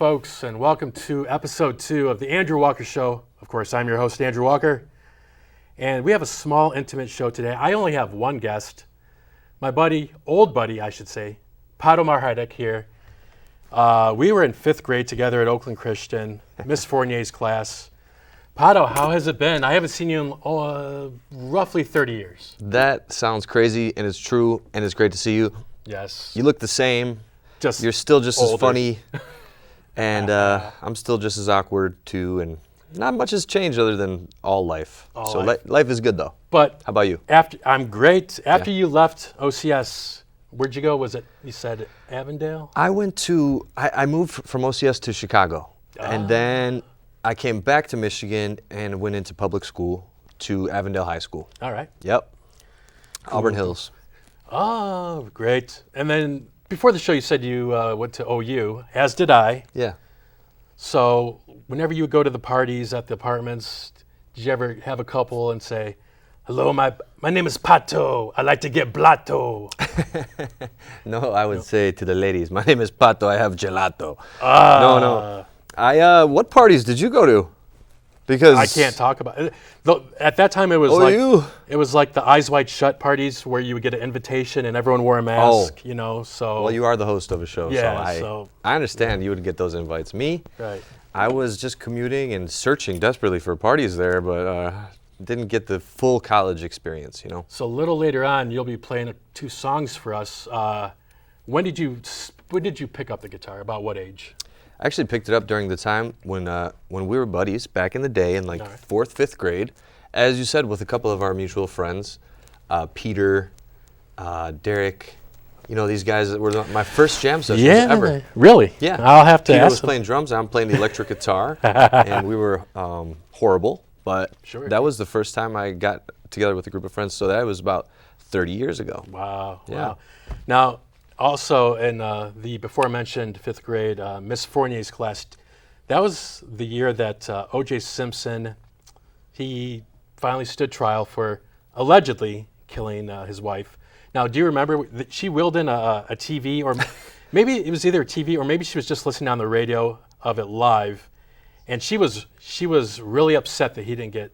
folks, and welcome to episode 2 of the Andrew Walker Show. Of course, I'm your host, Andrew Walker, and we have a small, intimate show today. I only have one guest, my buddy, old buddy, I should say, Pato Margetic here. We were in 5th grade together at Oakland Christian, Miss Fournier's class. Pato, how has it been? I haven't seen you in roughly 30 years. That sounds crazy, and it's true, and it's great to see you. Yes. You look the same. You're still just older. As funny, and I'm still just as awkward too, and not much has changed other than life. Life is good though. But how about you? I'm great. After you left OCS, where'd you go? Was it, you said Avondale? I moved from OCS to Chicago, and then I came back to Michigan and went into public school to Avondale High School. All right. Yep. Cool. Auburn Hills. Oh, great. And then before the show, you said you went to OU, as did I. Yeah. So whenever you would go to the parties at the apartments, did you ever have a couple and say, "Hello, my name is Pato. I like to get blato"? No, I would say to the ladies, "My name is Pato. I have gelato." No. What parties did you go to? Because I can't talk about it. At that time, it was it was like the Eyes Wide Shut parties where you would get an invitation and everyone wore a mask. You know, so. Well, you are the host of a show, yeah, so I understand you would get those invites. Me, right? I was just commuting and searching desperately for parties there, but didn't get the full college experience. You know. So a little later on, you'll be playing 2 songs for us. When did you pick up the guitar? About what age? I actually picked it up during the time when we were buddies back in the day in 4th, 5th grade. As you said, with a couple of our mutual friends, Peter, Derek, these guys that were my first jam sessions ever. Really? Yeah. I'll have to Peter ask was playing drums, I'm playing the electric guitar, and we were horrible, but that was the first time I got together with a group of friends, so that was about 30 years ago. Wow. Yeah. Wow. Now, also, in the before-mentioned 5th grade Miss Fournier's class, that was the year that O.J. Simpson, he finally stood trial for allegedly killing his wife. Now, do you remember that she wheeled in a TV, or maybe it was either a TV, or maybe she was just listening on the radio of it live, and she was really upset that he didn't get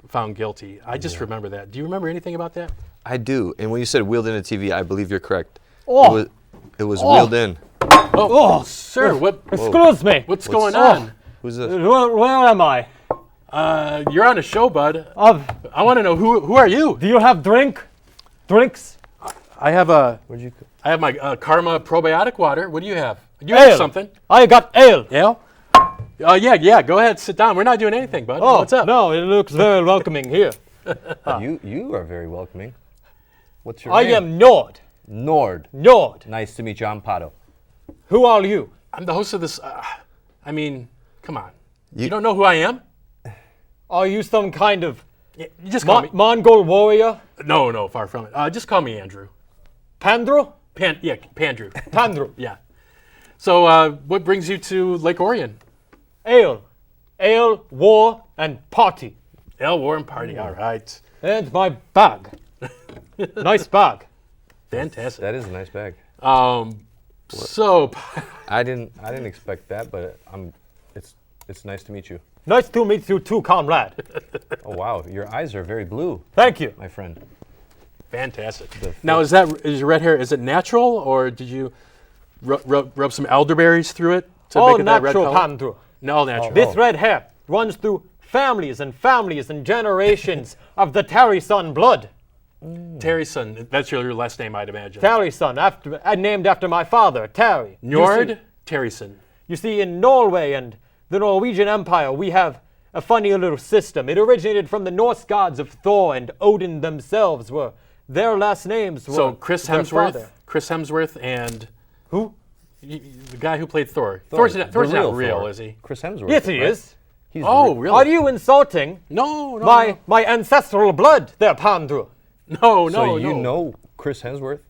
found guilty. I just remember that. Do you remember anything about that? I do, and when you said wheeled in a TV, I believe you're correct. Oh. It was wheeled in. Oh, sir, what? Excuse me. What's going on? Who's this? Where am I? You're on a show, bud. I want to know who are you? Do you have drinks? I have I have my Karma probiotic water. What do you have? You have something? I got ale. Ale? Yeah. Go ahead, sit down. We're not doing anything, bud. What's up? No, it looks very welcoming here. You are very welcoming. What's your name? I am Njord. Njord. Nice to meet you. I'm Pato. Who are you? I'm the host of this. Come on. You don't know who I am? Are you some kind of You just call me. Mongol warrior? No, far from it. Just call me Andrew. Pandro? Pandrew. Pandro. Yeah. So what brings you to Lake Orion? Ale, war, and party. Ale, war, and party. All right. And my bag. Nice bag. Fantastic. That is a nice bag. So I didn't expect that, but it's nice to meet you. Nice to meet you too, comrade. Oh wow, your eyes are very blue. Thank you, my friend. Fantastic. Now, is your red hair? Is it natural, or did you rub some elderberries through it to make it that red color? Pandro. No, natural. This red hair runs through families and generations of the Terryson blood. Terryson, that's your last name, I'd imagine. Terryson, named after my father, Terry. Njord Terryson. You see, in Norway and the Norwegian Empire, we have a funny little system. It originated from the Norse gods of Thor and Odin themselves, were their last names were So Chris Hemsworth and who? The guy who played Thor. Thor's not real, is he? Chris Hemsworth. Yes, he is. He's really? Are you insulting No. my ancestral blood there, Pandro? No. So you know Chris Hemsworth?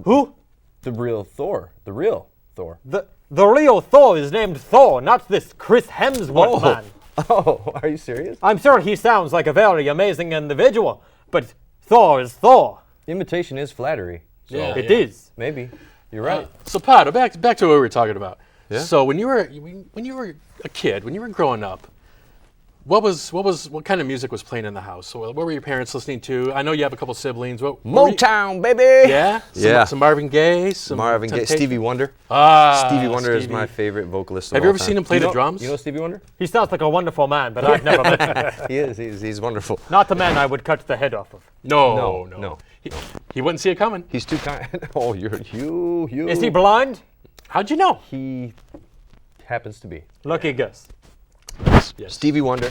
Who? The real Thor. The real Thor. The real Thor is named Thor, not this Chris Hemsworth man. Oh, are you serious? I'm sure he sounds like a very amazing individual, but Thor is Thor. Imitation is flattery. So Yeah. It is. maybe. You're right. So Pato, back to what we were talking about. Yeah. So when you were a kid, when you were growing up, what kind of music was playing in the house? So what were your parents listening to? I know you have a couple siblings. What were you- Motown, baby. Yeah. Some Marvin Gaye. Some Marvin Gaye, Temptation? Stevie Wonder. Stevie Stevie is my favorite vocalist. Have you ever seen him play the drums? You know Stevie Wonder? He sounds like a wonderful man, but I've never met him. He is. He's wonderful. Not the man I would cut the head off of. No. He wouldn't see it coming. He's too kind. Oh, you. Is he blind? How'd you know? He happens to be. Lucky guess. Yes. Stevie Wonder.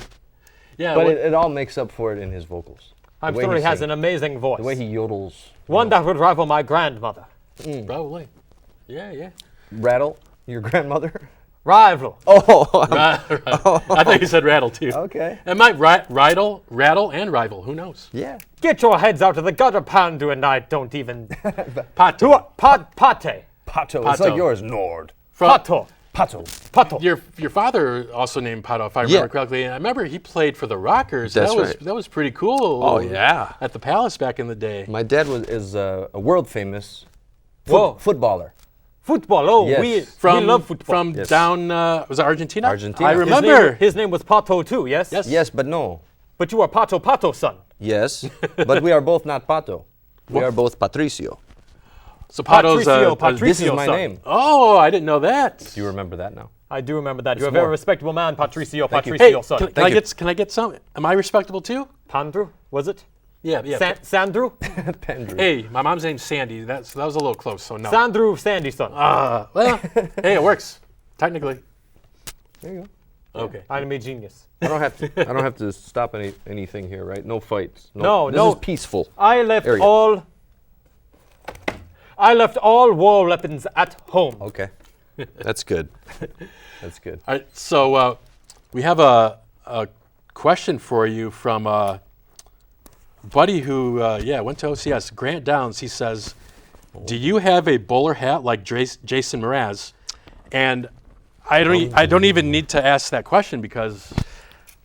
Yeah. But it all makes up for it in his vocals. I'm The way sure he has sings. an amazing voice. The way he yodels. One that would rival my grandmother. Probably. Yeah. Rattle, your grandmother? Rival. Oh, Right. I thought you said rattle too. Okay. It might rattle and rival. Who knows? Yeah. Get your heads out of the gutter, Pandu, and I don't even. Pato. Pate. Pato. It's Pato. like yours, Njord. Pato. Pato. Pato. Your father also named Pato, if I remember correctly. And I remember he played for the Rockers. That's that was right. that was pretty cool. Oh, yeah. At the Palace back in the day. My dad is a world famous Whoa. footballer. Football. Oh, Yes. we love football. From Yes. down was it Argentina? Argentina. I His remember. His name was Pato too, yes? Yes. Yes, but no. But you are Pato's son. Yes, but we are both not Pato. we are both Patricio. So Pato's Patricio This is my son. name. Oh, I didn't know that. Do you remember that now? I do remember that. You're a more. very respectable man, Patricio Thank you. Patricio Hey, son. can I get some? Am I respectable too? Pandru, was it? Yeah. Sandru? Pendrew. Hey, my mom's name's Sandy. That was a little close, so no. Sandru Sandy son. Well, hey, it works technically. There you go. Okay. I'm a genius. I don't have to stop anything here, right? No fights. No, This no. is peaceful. I left Area. all war weapons at home. Okay, That's good. that's good. All right. So we have a question for you from a buddy who went to OCS. Grant Downs. He says, "Do you have a bowler hat like Jason Mraz?" And I don't even need to ask that question because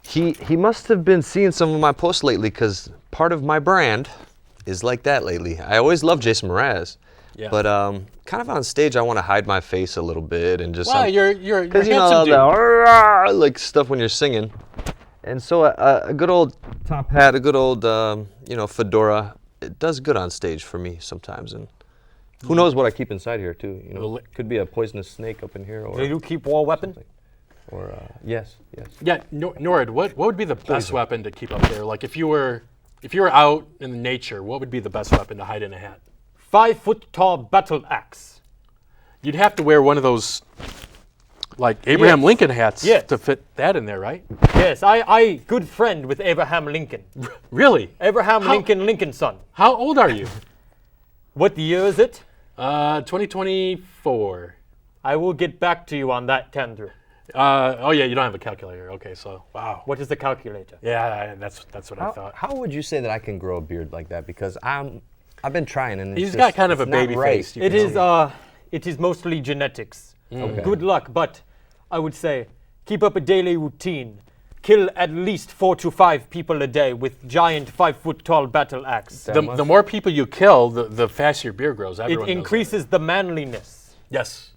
He must have been seeing some of my posts lately because part of my brand is like that lately. I always loved Jason Mraz, Yeah. but kind of on stage I want to hide my face a little bit and just well, you're because you handsome know dude. like stuff when you're singing, and so a good old top hat, a good old fedora, it does good on stage for me sometimes. And Who knows what I keep inside here too? You know, Well, could be a poisonous snake up in here, Do you keep war weapon? or yes. Yeah, Njord, what would be the best weapon to keep up there? Like if you were out in nature, what would be the best weapon to hide in a hat? 5 foot tall battle axe. You'd have to wear one of those like Abraham Yes. Lincoln hats Yes. to fit that in there, right? Yes, I good friend with Abraham Lincoln. Really? Abraham Lincoln's son. How old are you? What year is it? 2024. I will get back to you on that, Tandrew. Oh yeah, you don't have a calculator. Okay, so wow. What is the calculator? Yeah, that's what I thought. How would you say that I can grow a beard like that? Because I've been trying, and He's got kind of a it's not baby right. face. You It can is see. it is mostly genetics. Okay. Good luck, but I would say keep up a daily routine. Kill at least 4 to 5 people a day with giant 5 foot tall battle axe. The more people you kill, the faster your beard grows. It Everyone knows that. increases the manliness. Yes.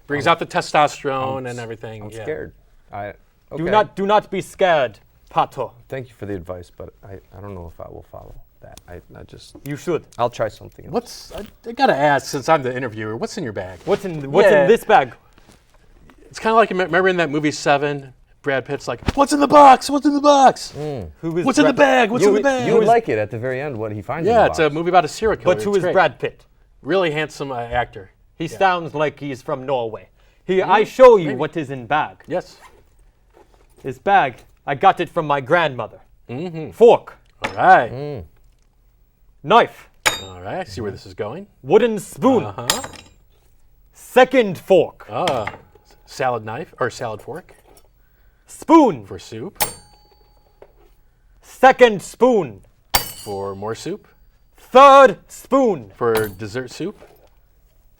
Brings out the testosterone and everything. I'm yeah. scared. Okay. Do not be scared, Pato. Thank you for the advice, but I don't know if I will follow that. I just You should. I'll try something else. I gotta ask, since I'm the interviewer, what's in your bag? What's in Yeah. this bag? It's kind of like, remember in that movie Seven, Brad Pitt's like, what's in the box? What's in the box? Who is What's in the bag? What's in the bag? You would like it at the very end what he finds. in Yeah, the it's a box. movie about a serial killer. But who It's is great. Brad Pitt? Really handsome actor. He sounds like he's from Norway. I show you what is in bag. Yes. This bag, I got it from my grandmother. Fork, All right. knife, All right. I see where this is going. wooden spoon, second fork, Salad knife or salad fork spoon, for soup. second spoon, For more soup. third spoon, For dessert soup.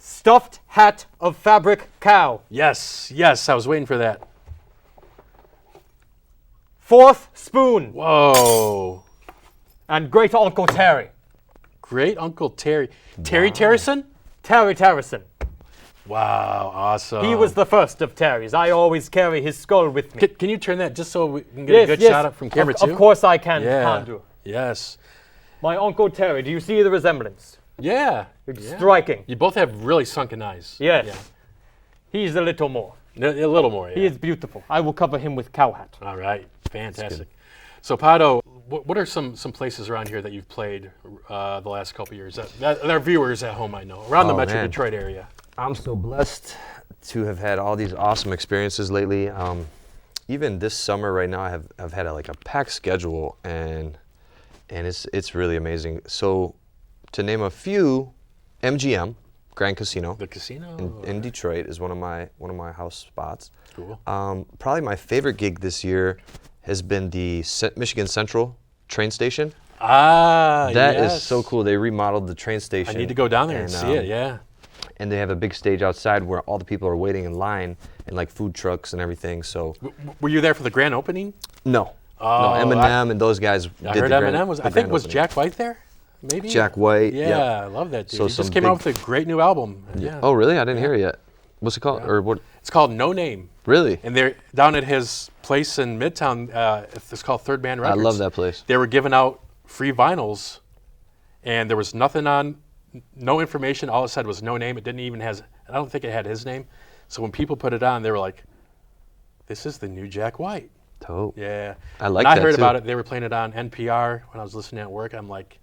stuffed hat of fabric cow, Yes. I was waiting for that. fourth spoon, Whoa. and great Uncle Terry. Great Uncle Terry. Terry Terryson? Terry Terryson. Wow, awesome. He was the first of Terrys. I always carry his skull with me. Can you turn that just so we can get a good shot up from camera too? Of course I can, Yeah. Pandu. Yes. My Uncle Terry, do you see the resemblance? Yeah. It's Yeah. striking. You both have really sunken eyes. Yes. Yeah. He's a little more. A little more. Yeah. He is beautiful. I will cover him with cow hat. All right. Fantastic. So Pato, what are some places around here that you've played the last couple years that our viewers at home might know around the Oh, Metro man. Detroit area? I'm so blessed to have had all these awesome experiences lately. Even this summer right now, I've had a packed schedule, and it's really amazing. So, to name a few, MGM, Grand Casino, The casino in Detroit is one of my house spots. Cool. Probably my favorite gig this year has been the Michigan Central train station. Ah, That is yes. so cool. They remodeled the train I station. need to go down there and see it. Yeah. And they have a big stage outside where all the people are waiting in line and like food trucks and everything. So Were you there for the grand opening? no, Oh, Eminem and those guys I did heard the Eminem was. the I think grand was opening. Jack White there. Maybe. Jack White. Yeah, yep. I love that dude. So he just some came out big- with a great new album. Yeah. Oh really? I didn't hear it yet. What's it called? Or what? It's called No Name. Really? And they're down at his place in Midtown. It's called Third Man I Records. love that place. They were giving out free vinyls, and there was nothing on, no information. All it said was No Name. It didn't even has. I don't think it had his name. So when people put it on, they were like, "This is the new Jack White." Dope. Yeah. I like and that I heard too. about it. They were playing it on NPR when I was listening at work. I'm like,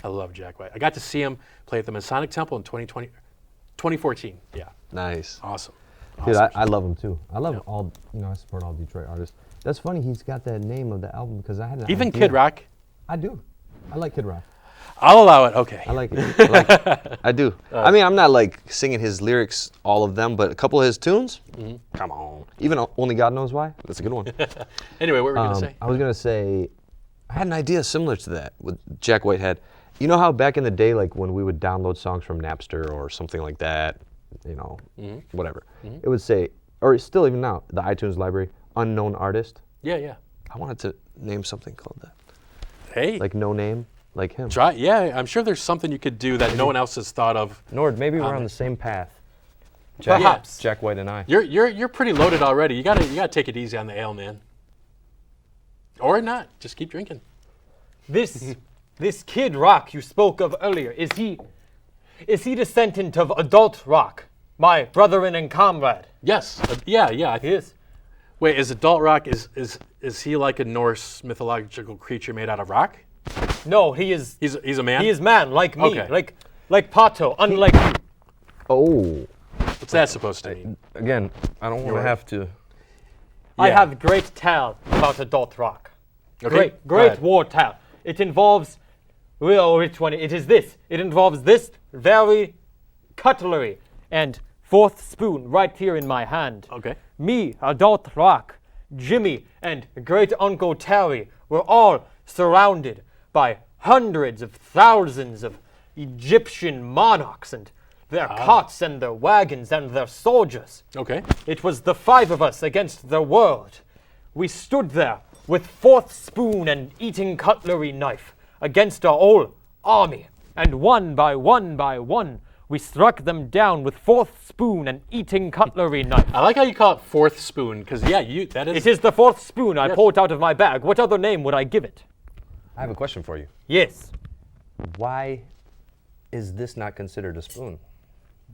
I love Jack White. I got to see him play at the Masonic Temple in 2014. Yeah. Nice. Awesome. Dude, Awesome. I love him too. I love Yeah. all, I support all Detroit artists. That's funny, he's got that name of the album because I had an Even idea. Kid Rock. I do. I like Kid Rock. I'll allow it. Okay. I like it. I like it. I do. I mean, I'm not like singing his lyrics, all of them, but a couple of his tunes. Come on. Even Only God Knows Why. That's a good one. Anyway, what were you going to say? I was gonna say, I had an idea similar to that with Jack Whitehead. you know how back in the day, like when we would download songs from Napster or something like that, you know, whatever, it would say, or still even now, the iTunes library, unknown artist. Yeah, yeah. I wanted to name something called that. Hey, Like no name, like him. try. Yeah, I'm sure there's something you could do that no one else has thought of. Nord, maybe we're on the same path. Jack, Perhaps. Jack White and I. You're pretty loaded already. You gotta take it easy on the ale, man. Or not. Just keep drinking. This Kid Rock you spoke of earlier, is he descendant of Adult Rock, my brethren and comrade? Yes. Yeah. I He is. Wait, is adult rock is he like a Norse mythological creature made out of rock? No, he is. He's a man. He is man, like me, Okay. like Pato, unlike you. Oh, What's that supposed to mean? again, I don't want to have to. I Yeah. have great tale about Adult Rock. Okay, go Great ahead. war tale. It involves, well, which one? It is this. It involves this very cutlery and fourth spoon right here in my hand. Okay. Me, Adult Rock, Jimmy, and great Uncle Terry were all surrounded by hundreds of thousands of Egyptian monarchs and their cots and their wagons and their soldiers. Okay. It was the five of us against the world. We stood there with fourth spoon and eating cutlery knife against our whole army, and one by one, we struck them down with fourth spoon and eating cutlery knife. I like how you call it fourth spoon, because that is. It is the fourth spoon I Yes. pulled out of my bag. What other name would I give it? I have a question for you. Yes, Why is this not considered a spoon?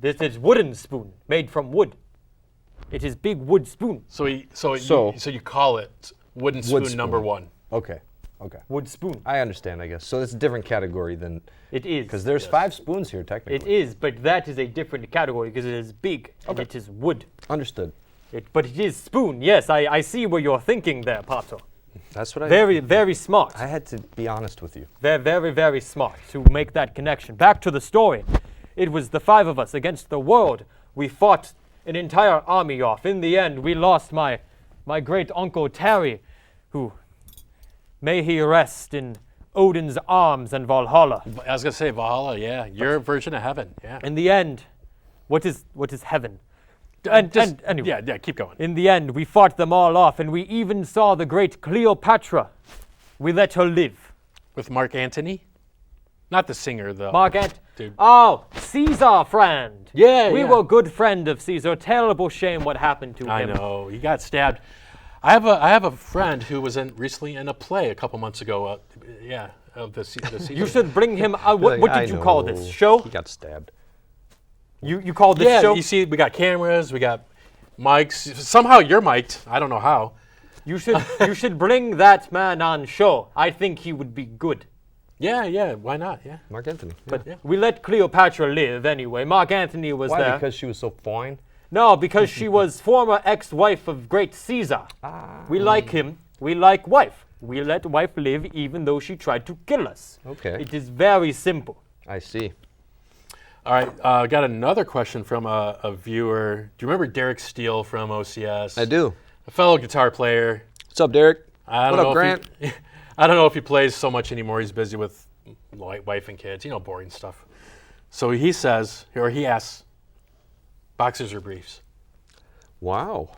this is wooden spoon made from wood. It is big wood spoon. So So- you call it wooden spoon, spoon. number one. Okay, okay. Wood spoon. I understand, I guess. So it's a different category than, It is. because there's 5 spoons here technically. It is, but that is a different category because it is big and it is wood. Understood. But it is spoon. Yes, I see where you're thinking there, Pato. That's what I. Very, very smart. I had to be honest with you. They're very, very smart to make that connection. Back to the story. It was the five of us against the world. We fought an entire army off. In the end, we lost my great uncle Terry, who, may he rest in Odin's arms and Valhalla. I was gonna say Valhalla. Yeah, your version of heaven. Yeah. In the end, what is heaven? And anyway. Yeah. Keep going. In the end, we fought them all off, and we even saw the great Cleopatra. We let her live. With Mark Antony. Not the singer, though. Dude. Oh, Caesar friend. Yeah, We yeah. were good friend of Caesar. Terrible shame what happened to I him. know. He got stabbed. I have a friend who was recently in a play a couple months ago. Of the Caesar. You should bring him. What Like, did you call this show? He got stabbed. You called this Yeah, show? you see, we got cameras, we got mics. Somehow you're mic'd. I don't know how. You should bring that man on show. I think he would be good. Yeah. Why not? Yeah. Mark Anthony. But Yeah. we let Cleopatra live anyway. Mark Antony was Why? there. Because she was so fine? No, because she was former ex-wife of great Caesar. We like him. We like wife. We let wife live even though she tried to kill us. Okay. It is very simple. I see. All right. Got another question from a viewer. Do you remember Derek Steele from OCS? I do. A fellow guitar player. What's up, Derek? I don't What know up, Grant? I don't know if he plays so much anymore. He's busy with wife and kids. Boring stuff. So he says, or he asks, boxers or briefs? Wow.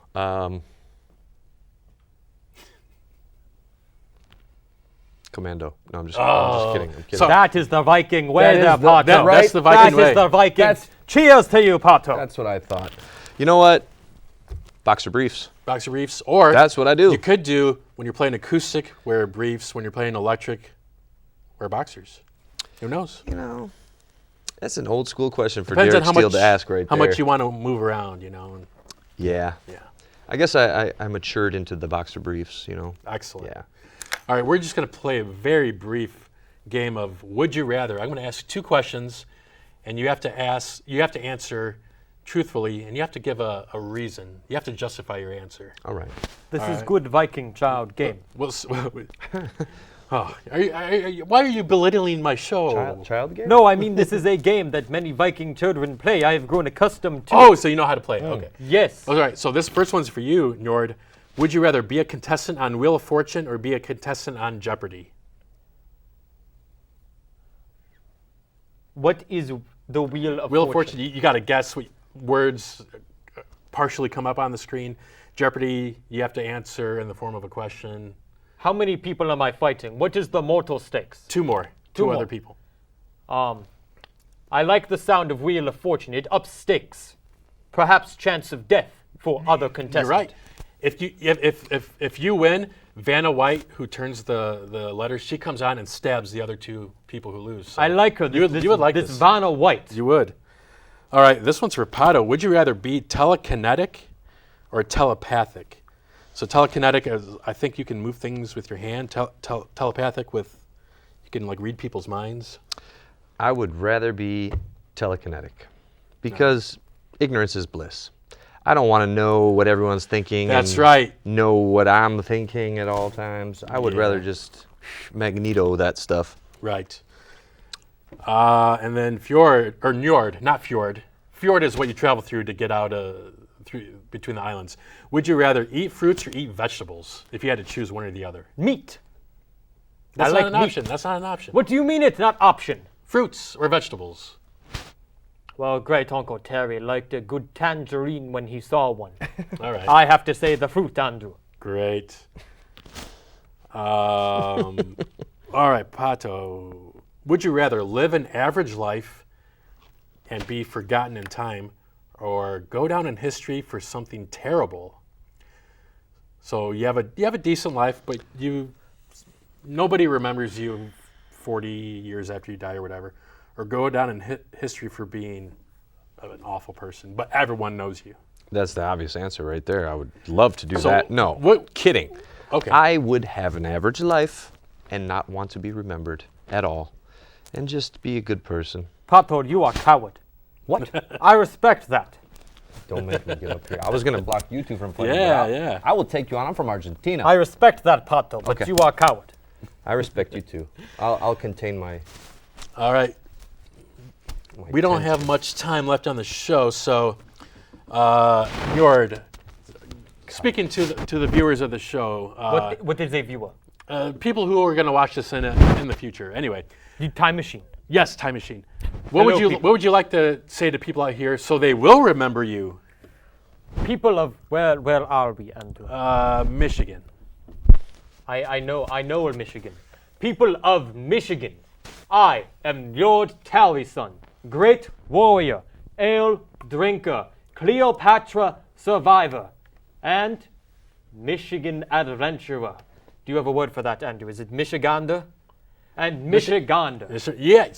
Commando. No, I'm just kidding. I'm kidding. So- That is the Viking way there, That is the- Pato. that- That's the Viking way. That is the Viking. That's- Cheers to you, Pato. That's what I thought. You know what? Boxer briefs. Boxer briefs. Or That's what I do. you could do when you're playing acoustic, wear briefs. When you're playing electric, wear boxers. Who knows? You know, that's an old school question for Depends on Derek how Steele much to ask right how there. much you want to move around. And Yeah. yeah. I guess I matured into the boxer briefs, Excellent. Yeah. All right, we're just going to play a very brief game of Would You Rather. I'm going to ask 2 questions, and you have to answer truthfully, and you have to give a reason. You have to justify your answer. All right. This is good Viking child game. Why are you belittling my show? Child game? No, I mean this is a game that many Viking children play. I have grown accustomed to. Oh, so you know how to play it. Okay. Yes. All right, so this first one's for you, Njord. Would you rather be a contestant on Wheel of Fortune or be a contestant on Jeopardy? What is the Wheel of Wheel of Fortune? Fortune, you got to guess what words partially come up on the screen. Jeopardy, you have to answer in the form of a question. How many people am I fighting? What is the mortal stakes? 2 more. Two 2 more. other people. I like the sound of Wheel of Fortune. It ups stakes. Perhaps chance of death for other contestants. You're right. If you win, Vanna White, who turns the letters, she comes on and stabs the other 2 people who lose. So I like her. You would like this this. Vanna White. You would. All right, this one's for Pato. Would you rather be telekinetic or telepathic? So telekinetic is, I think you can move things with your hand. Telepathic with, you can read people's minds. I would rather be telekinetic because ignorance is bliss. I don't want to know what everyone's thinking. That's and right. Know what I'm thinking at all times. I would Yeah. rather just Magneto that stuff. Right. And then Njord, not fjord. Fjord is what you travel through to get out between the islands. Would you rather eat fruits or eat vegetables if you had to choose one or the other? Meat. That's I not like an meat. option. That's not an option. What do you mean it's not option? Fruits or vegetables? Well, great Uncle Terry liked a good tangerine when he saw one. All right. I have to say the fruit, Andrew. Great. All right, Pato. Would you rather live an average life and be forgotten in time, or go down in history for something terrible? So you have a decent life, but nobody remembers you 40 years after you die or whatever, or go down in history for being an awful person, but everyone knows you. That's the obvious answer right there. I would love to do So that. No, what- kidding. Okay. I would have an average life and not want to be remembered at all, and just be a good person. Pato, you are coward. What? I respect that. Don't make me get up here. I was going to block you 2 from playing. Yeah, but yeah. I will take you on. I'm from Argentina. I respect that, Pato, but Okay. you are coward. I respect you too. I'll contain my. All right. We don't have much time left on the show, so Njord, speaking to the viewers of the show, What is a viewer? people who are going to watch this in the future. Anyway, The time machine. yes, time machine. What Hello, people. would you like to say to people out here so they will remember you? People of where are we, Andrew? Michigan. I know Michigan. People of Michigan, I am Njord Terryson, great warrior, ale drinker, Cleopatra survivor, and Michigan adventurer. Do you have a word for that, Andrew? Is it Michigander? And Michigander. Yeah,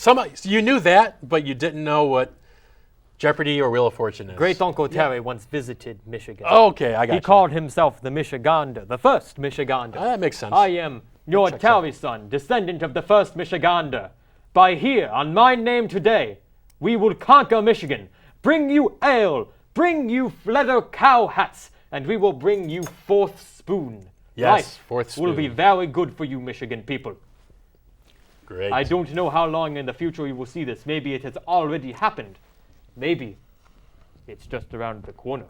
you knew that, but you didn't know what Jeopardy or Wheel of Fortune is. Great Uncle Terry once visited Michigan. Okay, I got He you. called himself the Michigander, the first Michigander. That makes sense. I am Njord checks out. Terryson, descendant of the first Michigander. By here, on my name today, we will conquer Michigan, bring you ale, bring you leather cow hats, and we will bring you fourth spoon. Yes, Life fourth will be spoon. very good for you, Michigan people. Great. I don't know how long in the future you will see this. Maybe it has already happened. Maybe it's just around the corner.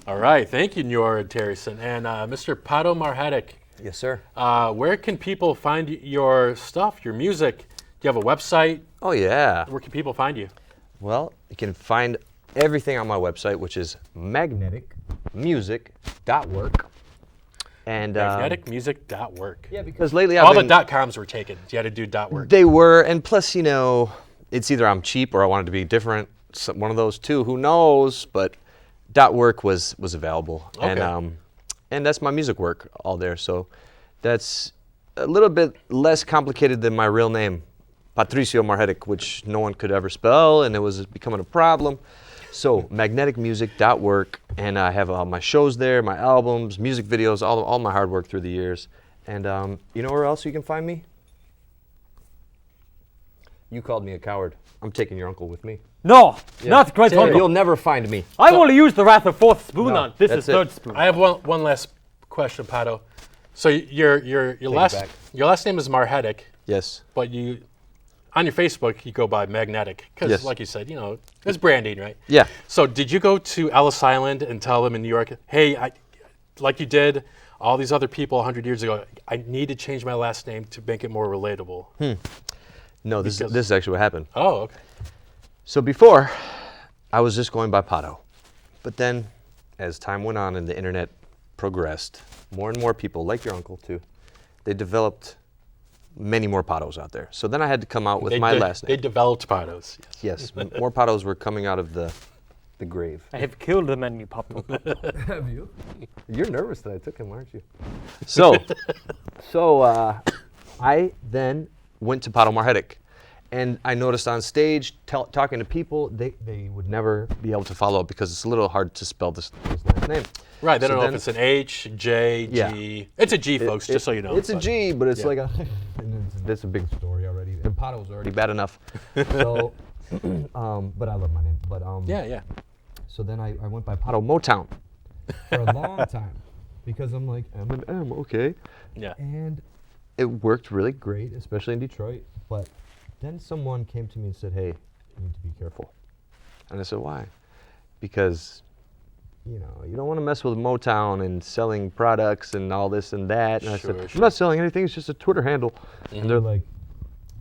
All right, thank you, Njord Terryson. And Mr. Pato Margetic, Yes, sir. where can people find your stuff, your music? Do you have a website? Oh, yeah. Where can people find you? Well, you can find everything on my website, which is magneticmusic.work. And Magneticmusic.work. yeah, because lately I've All been, the .coms were taken. You had to do .work. They were, and plus, it's either I'm cheap or I want it to be different. One of those two. Who knows? But .work was available, Okay. and that's my music work all there. So that's a little bit less complicated than my real name, Patricio Margetic, which no one could ever spell, and it was becoming a problem. So magneticmusic.work, and I have all my shows there, my albums, music videos, all my hard work through the years. And you know where else you can find me? You called me a coward. I'm taking your uncle with me. No, not Great Uncle. You'll never find me. I will use the wrath of fourth spoon No, on. This that's is it. third spoon. I have one last question, Pato. So your back. last name is Margetic, Yes. but you on your Facebook you go by Magnetic because, Yes. like you said, it's branding, right? Yeah. So did you go to Ellis Island and tell them in New York, hey, like you did all these other people 100 years ago, I need to change my last name to make it more relatable? No, this Because- is actually what happened. Oh, okay. So before, I was just going by Pato. But then, as time went on and the internet progressed, more and more people, like your uncle too, they developed many more Patos out there. So then I had to come out with my last They name. developed Patos. Yes. Yes, more Patos were coming out of the grave. I have killed the many Pato. Have you? You're nervous that I took him, aren't you? So I then went to Pato Margetic. And I noticed on stage, talking to people, they would never be able to follow up because it's a little hard to spell this last name. Right. They So don't know then- if it's an H, J, G. Yeah. It's a G, folks, just so you know. It's a G, but it's Yeah. like a. That's a big story already. And Pato's already Already bad enough. so. But I love my name. But Yeah. So then I went by Pato Pato Motown. for a long time because I'm like M&M, okay. Yeah. and It worked really great, especially in Detroit. But then someone came to me and said, "Hey, you need to be careful. And I said, why? Because, you don't want to mess with Motown and selling products and all this and that. And I said, Sure, I'm not selling anything, it's just a Twitter handle. And they're like,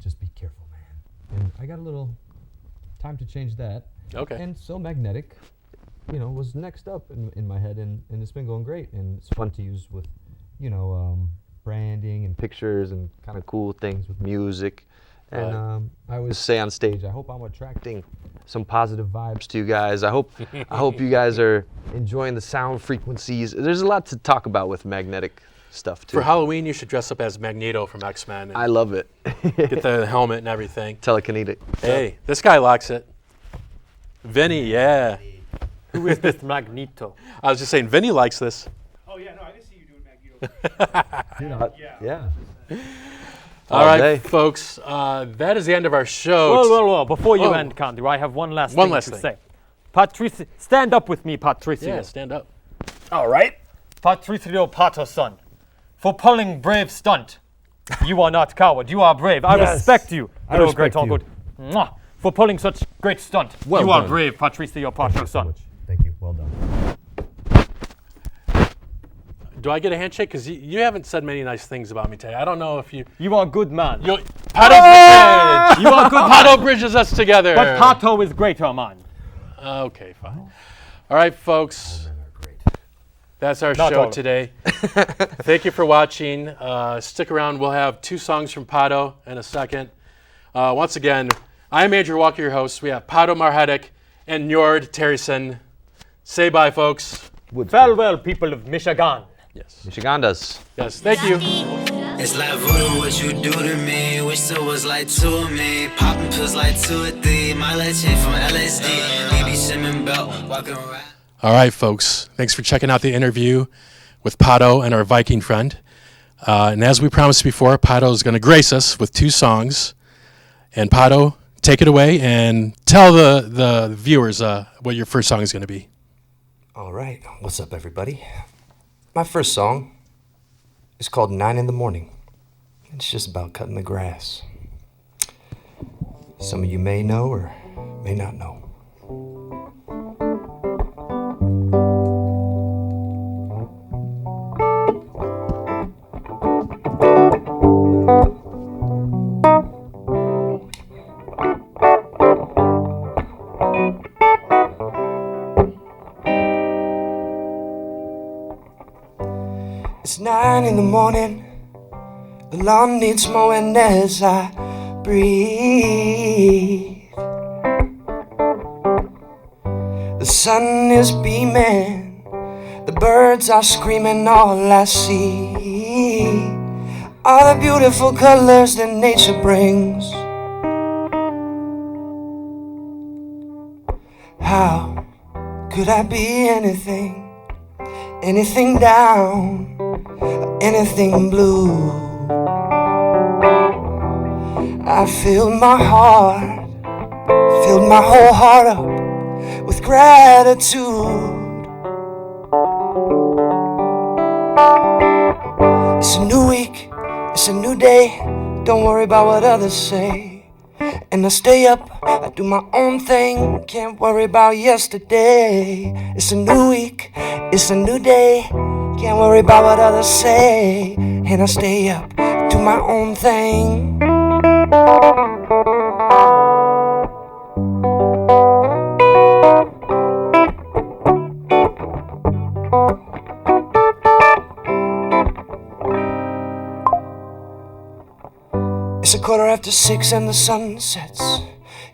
"Just be careful, man." And I got a little time to change that. Okay. And so Magnetic, was next up in my head, and it's been going great, and it's fun to use with, branding and Pictures and kind of cool things with music. And Right. I always just say on stage, I hope I'm attracting some positive vibes to you guys. I hope you guys are enjoying the sound frequencies. There's a lot to talk about with magnetic stuff too. For Halloween, you should dress up as Magneto from X-Men I and love it. get the helmet and everything. Telekinetic. Hey, this guy likes it. Vinny, yeah. Who is this Magneto? I was just saying, Vinny likes this. Oh yeah, no, I can see you doing Magneto. yeah. All right, day. folks, that is the end of our show. Well, before you Oh. end, Candy, I have one last One thing last to thing. say. Patricio, stand up with me, Patricio. Yeah, stand up. All right. Patricio Paterson, for pulling brave stunt. You are not coward. You are brave. I Yes. respect you. I Hello, respect great uncle. Mwah. For pulling such great stunt. Well you are done. brave, Patricio Paterson. Thank you. Well done. Do I get a handshake? Because you haven't said many nice things about me today. I don't know if you... You are good man. Pato Bridge! You are good man. Pato bridges us together. But Pato is greater man. Okay, fine. All right, folks. That's our Not show all. today. Thank you for watching. Stick around. We'll have 2 songs from Pato in a second. Once again, I'm Andrew Walker, your host. We have Pato Margetic and Njord Terryson. Say bye, folks. Farewell, people of Michigan. Yes. Michigandas. Yes, thank you. It's like voodoo, what you do to me. Wish it was like two of me. Popping pills like 2 or 3. My light chain from LSD. BB Simmons belt, walking around. All right, folks. Thanks for checking out the interview with Pato and our Viking friend. And as we promised before, Pato is going to grace us with 2 songs. And Pato, take it away and tell the viewers what your first song is going to be. All right, what's up, everybody? My first song is called 9 in the Morning. It's just about cutting the grass. Some of you may know or may not know. It's 9 in the morning, the lawn needs mowing as I breathe. The sun is beaming, the birds are screaming, all I see are the beautiful colors that nature brings. How could I be anything down? Anything blue. I filled my whole heart up with gratitude. It's a new week, it's a new day. Don't worry about what others say. And I stay up, I do my own thing. Can't worry about yesterday. It's a new week, it's a new day. Can't worry about what others say. And I stay up, do my own thing. It's 6:15 and the sun sets.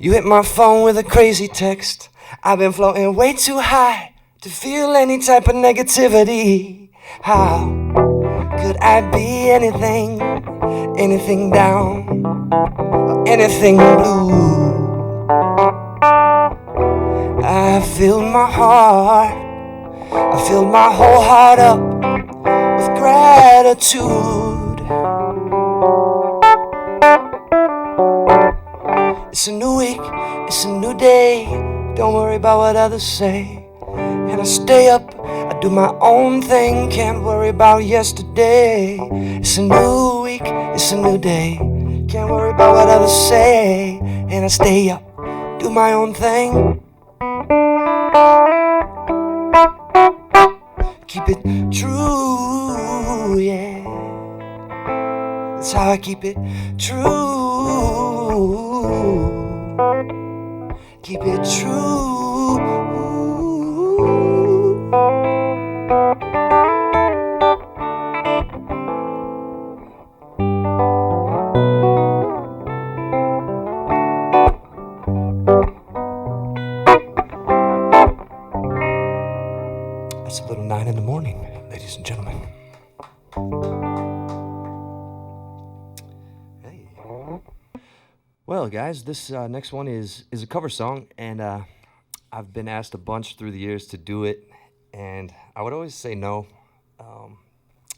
You hit my phone with a crazy text. I've been floating way too high to feel any type of negativity. How could I be anything down, or anything blue? I filled my whole heart up with gratitude. It's a new week, it's a new day. Don't worry about what others say. And I stay up, I do my own thing. Can't worry about yesterday. It's a new week, it's a new day. Can't worry about what others say. And I stay up, do my own thing. Keep it true, yeah. That's how I keep it true. Keep it true. That's a little 9 in the morning, ladies and gentlemen. Hey. Well, guys, this next one is a cover song, and I've been asked a bunch through the years to do it, and I would always say no,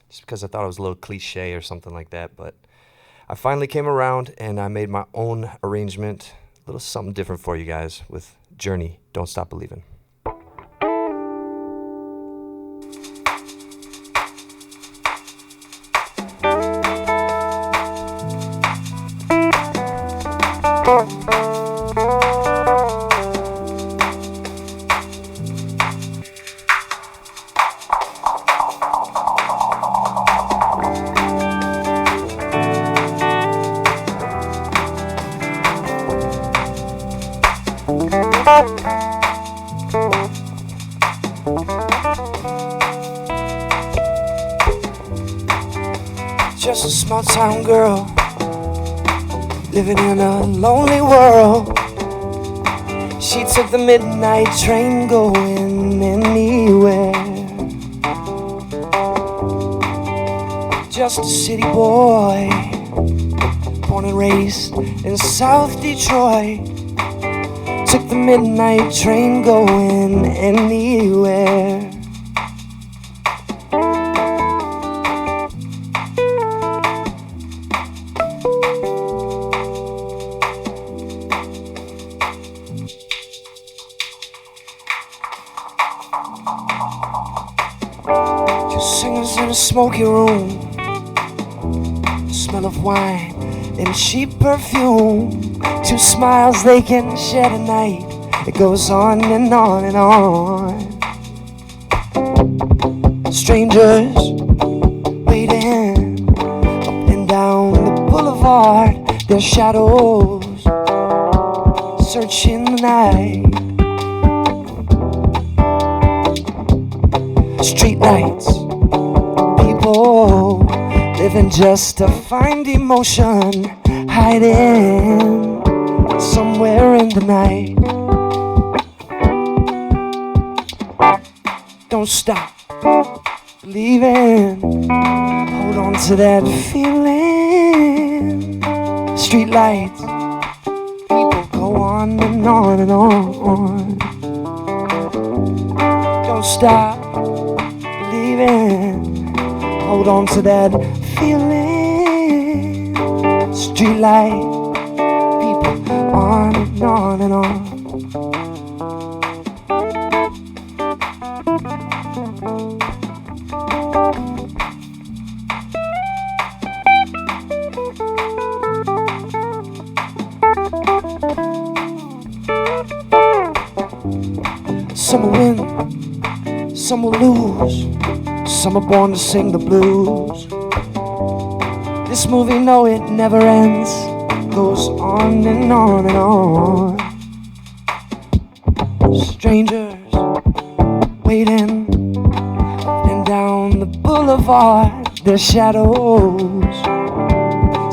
just because I thought it was a little cliche or something like that, but I finally came around, and I made my own arrangement, a little something different for you guys with Journey, Don't Stop Believing. Just a small town girl living in a lonely world. She took the midnight train going anywhere. Just a city boy, born and raised in South Detroit. Took the midnight train going anywhere. Singers in a smoky room, smell of wine and cheap perfume. Two smiles they can share tonight. It goes on and on and on. Strangers waiting up and down the boulevard. Their shadows searching the night. Street lights, people living just to find emotion, hiding somewhere in the night. Don't stop believing, hold on to that feeling. Street lights, people go on and on and on. Don't stop believing, hold on to that feeling. Street light, people on and on and on. Some will win, some will lose. Some are born to sing the blues. This movie, no, it never ends. Goes on and on and on. Strangers waiting up and down the boulevard. Their shadows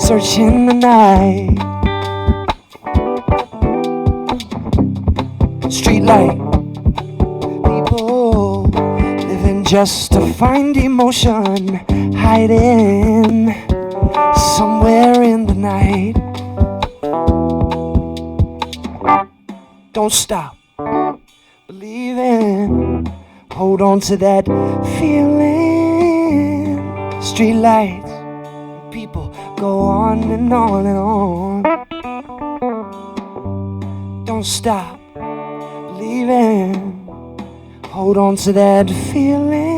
searching the night. Street light, people living just to find emotion, hiding somewhere in the night. Don't stop believing, hold on to that feeling. Street lights, people go on and on and on. Don't stop believing, hold on to that feeling.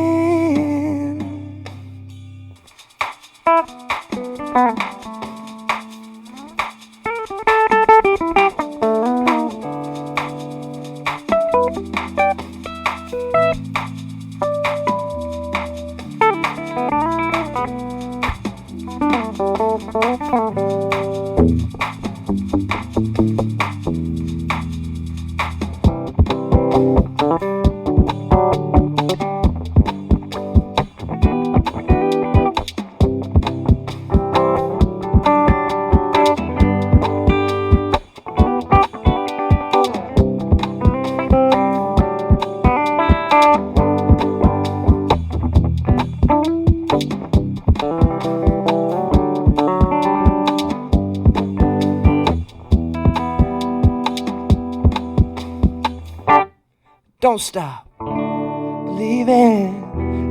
Don't stop believing,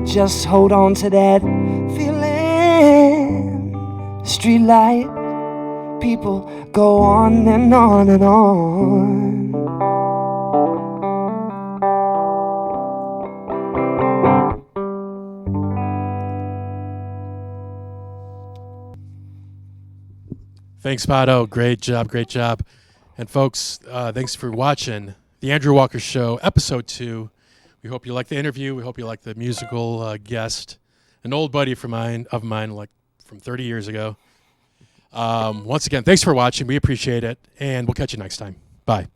just hold on to that feeling. Street light, people go on and on and on. Thanks, Pato. Great job, great job. And folks, thanks for watching The Andrew Walker Show, Episode 2. We hope you liked the interview. We hope you liked the musical guest, an old buddy of mine, like from 30 years ago. Once again, thanks for watching. We appreciate it, and we'll catch you next time. Bye.